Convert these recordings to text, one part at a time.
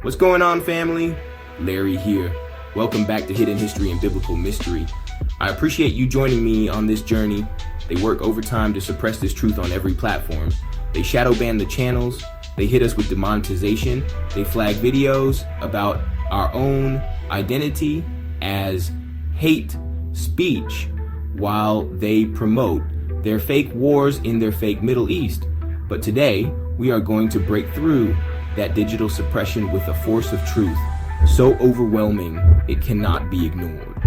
What's going on, family? Larry here. Welcome back to Hidden History and Biblical Mystery. I appreciate you joining me on this journey. They work overtime to suppress this truth on every platform. They shadow ban the channels. They hit us with demonetization. They flag videos about our own identity as hate speech while they promote their fake wars in their fake Middle East. But today, we are going to break through that digital suppression with a force of truth so overwhelming it cannot be ignored.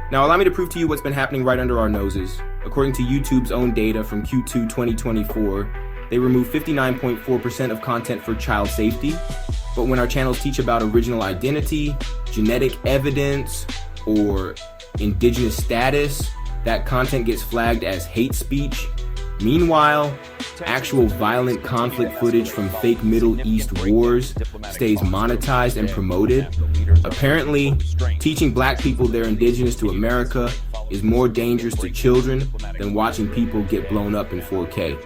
Now, allow me to prove to you what's been happening right under our noses. According to YouTube's own data from Q2 2024, they removed 59.4% of content for child safety. But when our channels teach about original identity, genetic evidence, or indigenous status, that content gets flagged as hate speech. Meanwhile, actual violent conflict footage from fake Middle East wars stays monetized and promoted. Apparently, teaching black people they're indigenous to America is more dangerous to children than watching people get blown up in 4K.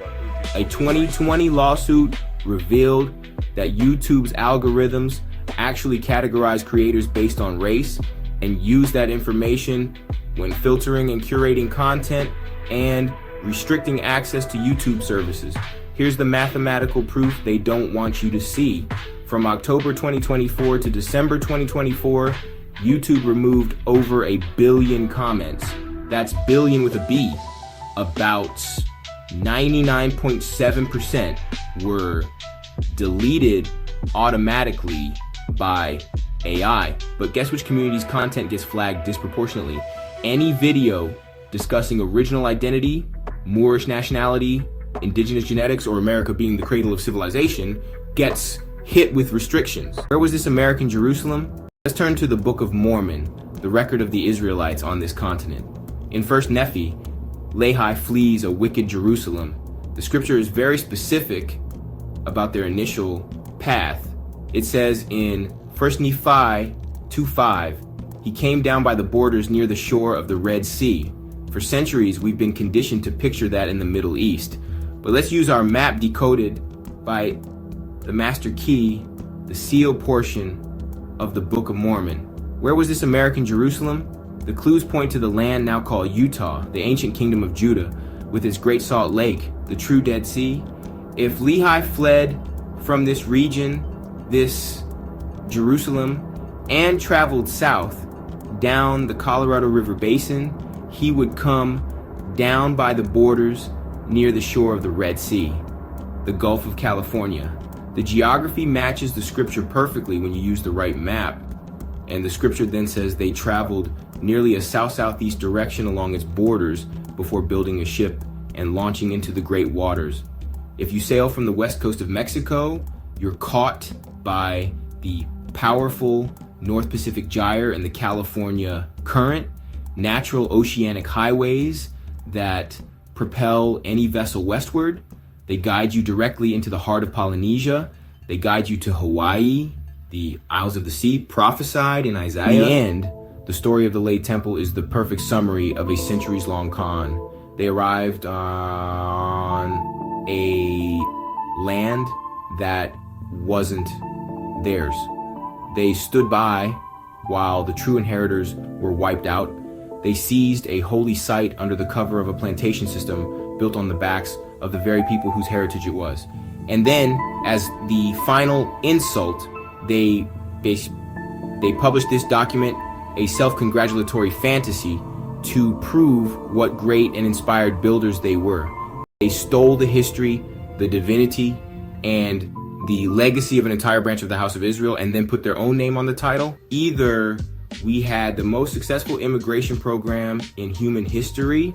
A 2020 lawsuit revealed that YouTube's algorithms actually categorize creators based on race and use that information when filtering and curating content and restricting access to YouTube services. Here's the mathematical proof they don't want you to see. From October 2024 to December 2024, YouTube removed over 1 billion comments. That's billion with a B. About 99.7% were deleted automatically by AI. But guess which community's content gets flagged disproportionately? Any video discussing original identity, Moorish nationality, indigenous genetics, or America being the cradle of civilization gets hit with restrictions. Where was this American Jerusalem? Let's turn to the Book of Mormon, the record of the Israelites on this continent. In 1 Nephi, Lehi flees a wicked Jerusalem. The scripture is very specific about their initial path. It says in 1 Nephi 2:5, he came down by the borders near the shore of the Red Sea. For centuries, we've been conditioned to picture that in the Middle East. But let's use our map decoded by the master key, the seal portion of the Book of Mormon. Where was this American Jerusalem? The clues point to the land now called Utah, the ancient kingdom of Judah, with its Great Salt Lake, the true Dead Sea. If Lehi fled from this region, this Jerusalem, and traveled south down the Colorado River Basin, he would come down by the borders near the shore of the Red Sea, the Gulf of California. The geography matches the scripture perfectly when you use the right map. And the scripture then says they traveled nearly a south-southeast direction along its borders before building a ship and launching into the great waters. If you sail from the west coast of Mexico, you're caught by the powerful North Pacific Gyre and the California Current, natural oceanic highways that propel any vessel westward. They guide you directly into the heart of Polynesia. They guide you to Hawaii, the Isles of the Sea, prophesied in Isaiah. In the end, the story of the late temple is the perfect summary of a centuries-long con. They arrived on a land that wasn't theirs. They stood by while the true inheritors were wiped out. They seized a holy site under the cover of a plantation system built on the backs of the very people whose heritage it was. And then, as the final insult, they published this document, a self-congratulatory fantasy, to prove what great and inspired builders they were. They stole the history, the divinity, and the legacy of an entire branch of the House of Israel and then put their own name on the title. Either we had the most successful immigration program in human history,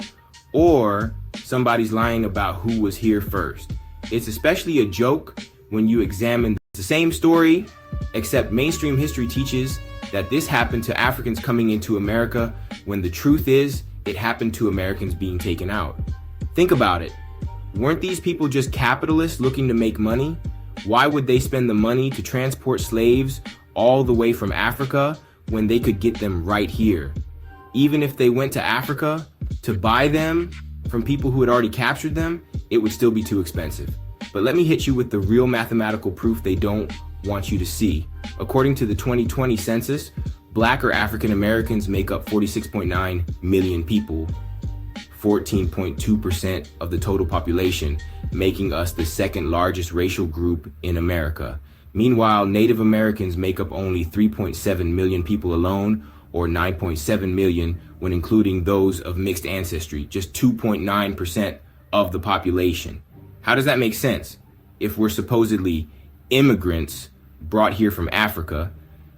or somebody's lying about who was here first. It's especially a joke when you examine the same story, except mainstream history teaches that this happened to Africans coming into America, when the truth is, it happened to Americans being taken out. Think about it. Weren't these people just capitalists looking to make money? Why would they spend the money to transport slaves all the way from Africa when they could get them right here? Even if they went to Africa to buy them from people who had already captured them, it would still be too expensive. But let me hit you with the real mathematical proof they don't wants you to see. According to the 2020 census, Black or African Americans make up 46.9 million people, 14.2% of the total population, making us the second largest racial group in America. Meanwhile, Native Americans make up only 3.7 million people alone, or 9.7 million when including those of mixed ancestry, just 2.9% of the population. How does that make sense? If we're supposedly immigrants brought here from Africa,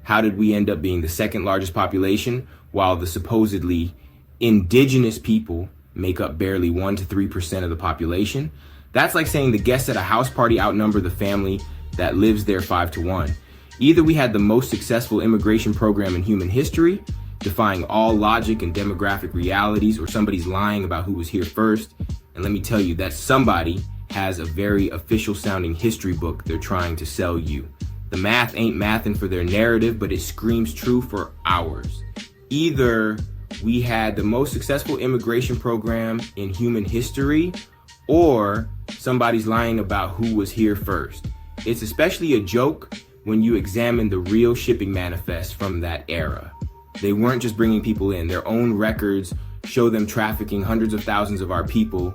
how did we end up being the second largest population while the supposedly indigenous people make up barely 1 to 3% of the population? That's like saying the guests at a house party outnumber the family that lives there 5 to 1. Either we had the most successful immigration program in human history, defying all logic and demographic realities, or somebody's lying about who was here first. And let me tell you, that somebody has a very official sounding history book they're trying to sell you. The math ain't mathin' for their narrative, but it screams true for ours. Either we had the most successful immigration program in human history, or somebody's lying about who was here first. It's especially a joke when you examine the real shipping manifest from that era. They weren't just bringing people in. Their own records show them trafficking hundreds of thousands of our people,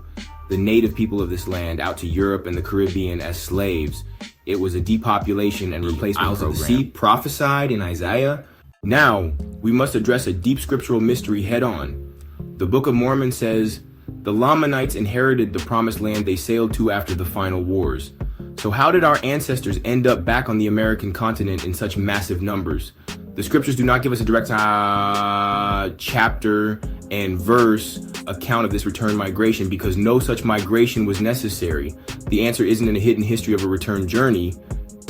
the native people of this land, out to Europe and the Caribbean as slaves. It was a depopulation and replacement program. Of the sea prophesied in Isaiah. Now, we must address a deep scriptural mystery head on. The Book of Mormon says, the Lamanites inherited the promised land they sailed to after the final wars. So how did our ancestors end up back on the American continent in such massive numbers? The scriptures do not give us a direct chapter and verse account of this return migration because no such migration was necessary. The answer isn't in a hidden history of a return journey.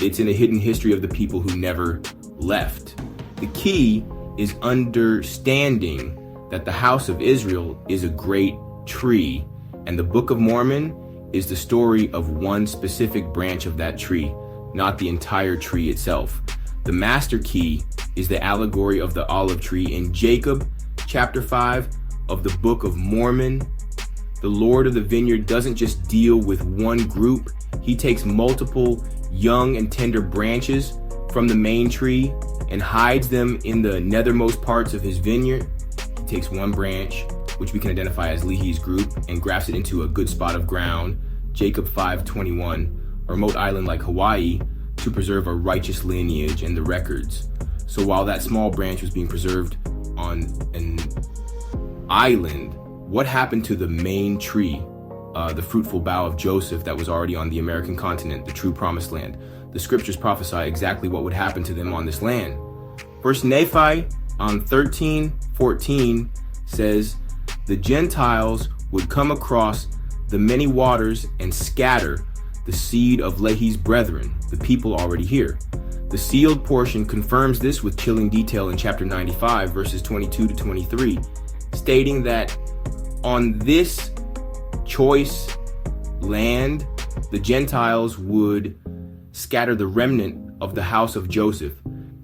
It's in a hidden history of the people who never left. The key is understanding that the house of Israel is a great tree, and the Book of Mormon is the story of one specific branch of that tree, not the entire tree itself. The master key is the allegory of the olive tree in Jacob, chapter 5 of the Book of Mormon. The Lord of the vineyard doesn't just deal with one group. He takes multiple young and tender branches from the main tree and hides them in the nethermost parts of his vineyard. He takes one branch, which we can identify as Lehi's group, and grafts it into a good spot of ground, Jacob 5:21, a remote island like Hawaii, to preserve a righteous lineage and the records. So while that small branch was being preserved on an island, what happened to the main tree, the fruitful bough of Joseph that was already on the American continent, the true promised land? The scriptures prophesy exactly what would happen to them on this land. First Nephi on 13:14 says, the Gentiles would come across the many waters and scatter the seed of Lehi's brethren, the people already here. The sealed portion confirms this with chilling detail in chapter 95, verses 22 to 23, stating that on this choice land, the Gentiles would scatter the remnant of the house of Joseph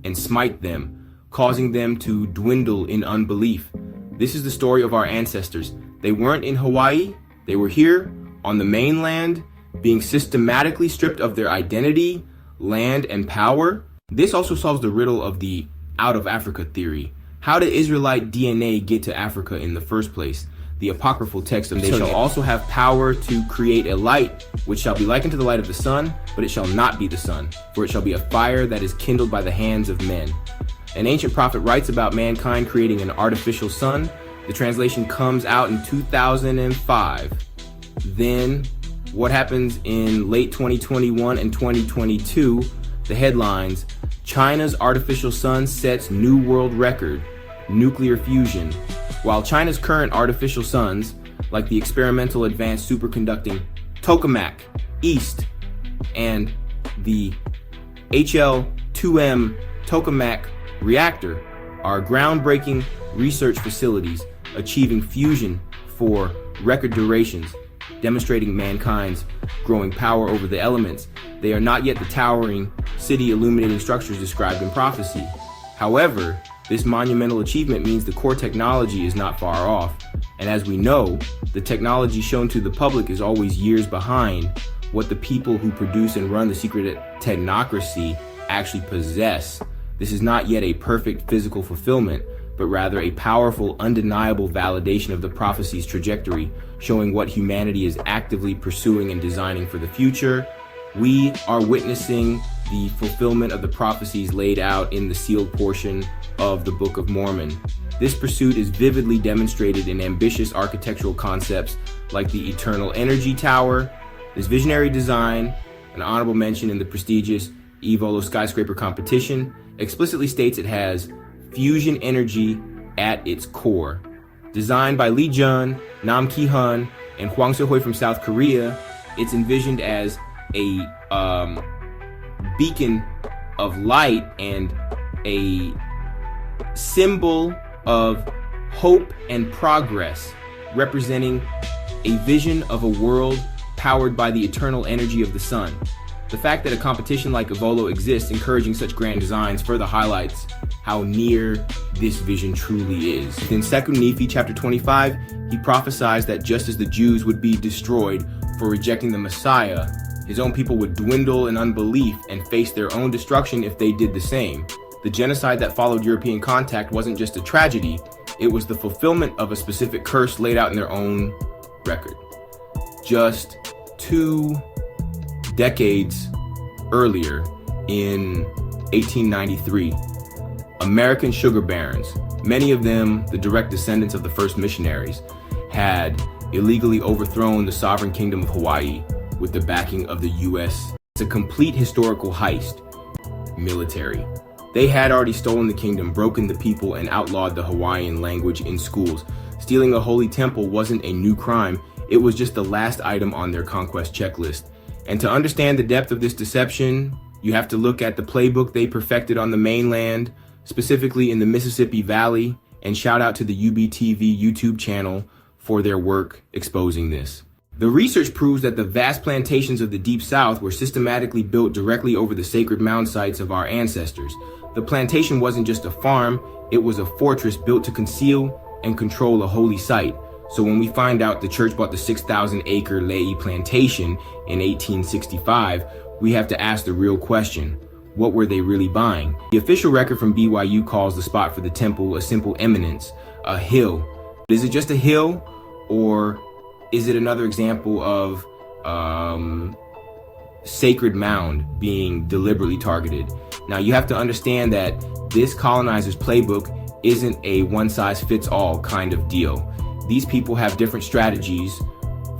and smite them, causing them to dwindle in unbelief. This is the story of our ancestors. They weren't in Hawaii. They were here on the mainland, being systematically stripped of their identity, land, and power. This also solves the riddle of the out of Africa theory. How did Israelite DNA get to Africa in the first place? The apocryphal text of they shall also have power to create a light, which shall be likened to the light of the sun, but it shall not be the sun, for it shall be a fire that is kindled by the hands of men. An ancient prophet writes about mankind creating an artificial sun. The translation comes out in 2005. Then what happens in late 2021 and 2022? The headlines, China's artificial sun sets new world record, nuclear fusion. While China's current artificial suns, like the experimental advanced superconducting tokamak East and the HL-2M tokamak reactor, are groundbreaking research facilities achieving fusion for record durations, demonstrating mankind's growing power over the elements. They are not yet the towering, city-illuminating structures described in prophecy. However, this monumental achievement means the core technology is not far off. And as we know, the technology shown to the public is always years behind what the people who produce and run the secret technocracy actually possess. This is not yet a perfect physical fulfillment, but rather a powerful, undeniable validation of the prophecy's trajectory, showing what humanity is actively pursuing and designing for the future. We are witnessing the fulfillment of the prophecies laid out in the sealed portion of the Book of Mormon. This pursuit is vividly demonstrated in ambitious architectural concepts like the Eternal Energy Tower. This visionary design, an honorable mention in the prestigious Evolo skyscraper competition, explicitly states it has fusion energy at its core. Designed by Lee Jun, Nam Ki-hun, and Hwang So-hoi from South Korea, it's envisioned as a beacon of light and a symbol of hope and progress, representing a vision of a world powered by the eternal energy of the sun. The fact that a competition like Evolo exists encouraging such grand designs further highlights how near this vision truly is. In 2 Nephi chapter 25, he prophesies that just as the Jews would be destroyed for rejecting the Messiah, his own people would dwindle in unbelief and face their own destruction if they did the same. The genocide that followed European contact wasn't just a tragedy, it was the fulfillment of a specific curse laid out in their own record. Just 2 decades earlier, in 1893, American sugar barons, many of them the direct descendants of the first missionaries, had illegally overthrown the sovereign kingdom of Hawaii with the backing of the U.S. It's a complete historical heist. Military. They had already stolen the kingdom, broken the people, and outlawed the Hawaiian language in schools. Stealing a holy temple wasn't a new crime, it was just the last item on their conquest checklist. And to understand the depth of this deception, you have to look at the playbook they perfected on the mainland, specifically in the Mississippi Valley, and shout out to the UBTV YouTube channel for their work exposing this. The research proves that the vast plantations of the Deep South were systematically built directly over the sacred mound sites of our ancestors. The plantation wasn't just a farm, it was a fortress built to conceal and control a holy site. So when we find out the church bought the 6,000-acre Le'i plantation in 1865, we have to ask the real question: what were they really buying? The official record from BYU calls the spot for the temple a simple eminence, a hill. Is it just a hill, or is it another example of sacred mound being deliberately targeted? Now you have to understand that this colonizer's playbook isn't a one-size-fits-all kind of deal. These people have different strategies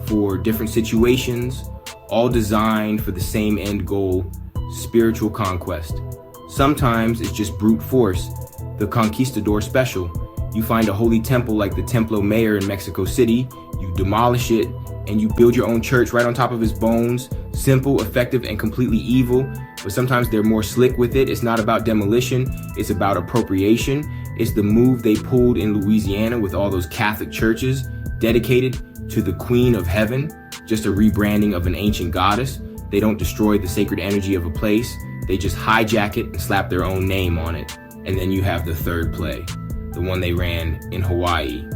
for different situations, all designed for the same end goal: spiritual conquest. Sometimes it's just brute force, the conquistador special. You find a holy temple like the Templo Mayor in Mexico City, you demolish it, and you build your own church right on top of his bones. Simple, effective, and completely evil, but sometimes they're more slick with it. It's not about demolition, it's about appropriation. It's the move they pulled in Louisiana with all those Catholic churches dedicated to the Queen of Heaven, just a rebranding of an ancient goddess. They don't destroy the sacred energy of a place, they just hijack it and slap their own name on it. And then you have the third play, the one they ran in Hawaii.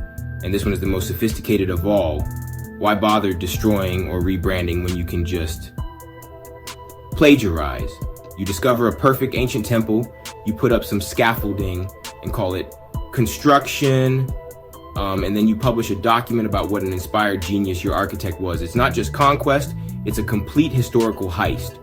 And this one is the most sophisticated of all. Why bother destroying or rebranding when you can just plagiarize? You discover a perfect ancient temple, you put up some scaffolding and call it construction, and then you publish a document about what an inspired genius your architect was. It's not just conquest, it's a complete historical heist.